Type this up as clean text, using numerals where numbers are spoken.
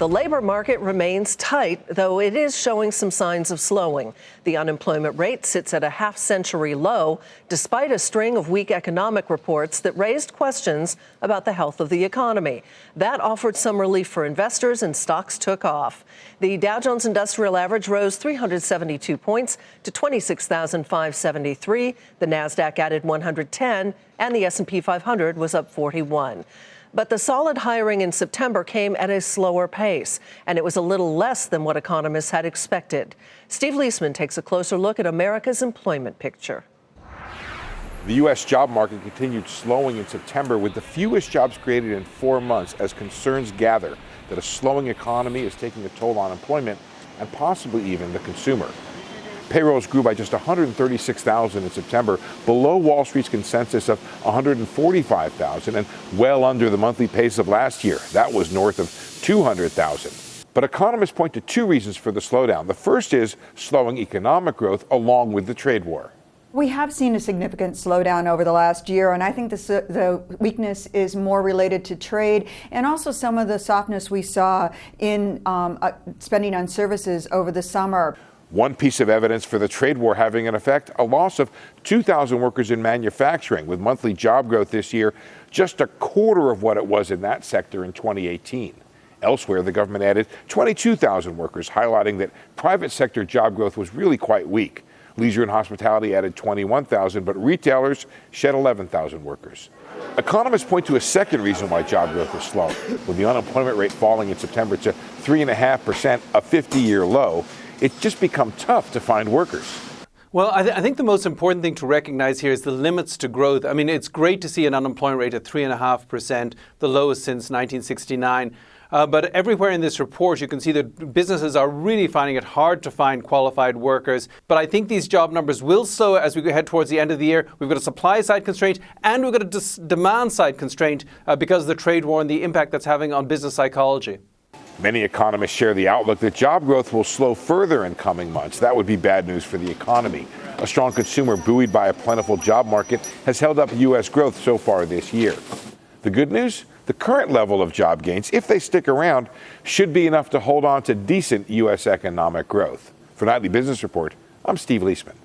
The labor market remains tight, though it is showing some signs of slowing. The unemployment rate sits at a half-century low, despite a string of weak economic reports that raised questions about the health of the economy. That offered some relief for investors, and stocks took off. The Dow Jones Industrial Average rose 372 points to 26,573. The Nasdaq added 110, and the S&P 500 was up 41. But the solid hiring in September came at a slower pace, and it was a little less than what economists had expected. Steve Liesman takes a closer look at America's employment picture. The U.S. job market continued slowing in September, with the fewest jobs created in 4 months, as concerns gather that a slowing economy is taking a toll on employment and possibly even the consumer. Payrolls grew by just 136,000 in September, below Wall Street's consensus of 145,000 and well under the monthly pace of last year. That was north of 200,000. But economists point to two reasons for the slowdown. The first is slowing economic growth along with the trade war. We have seen a significant slowdown over the last year, and I think the weakness is more related to trade and also some of the softness we saw in spending on services over the summer. One piece of evidence for the trade war having an effect: a loss of 2,000 workers in manufacturing, with monthly job growth this year just a quarter of what it was in that sector in 2018. Elsewhere, the government added 22,000 workers, highlighting that private sector job growth was really quite weak. Leisure and hospitality added 21,000, but retailers shed 11,000 workers. Economists point to a second reason why job growth is slow. With the unemployment rate falling in September to 3.5%, a 50-year low, it's just become tough to find workers. Well, I think the most important thing to recognize here is the limits to growth. I mean, it's great to see an unemployment rate at 3.5%, the lowest since 1969. But everywhere in this report, you can see that businesses are really finding it hard to find qualified workers. But I think these job numbers will slow as we head towards the end of the year. We've got a supply side constraint and we've got a demand side constraint because of the trade war and the impact that's having on business psychology. Many economists share the outlook that job growth will slow further in coming months. That would be bad news for the economy. A strong consumer, buoyed by a plentiful job market, has held up U.S. growth so far this year. The good news? The current level of job gains, if they stick around, should be enough to hold on to decent U.S. economic growth. For Nightly Business Report, I'm Steve Liesman.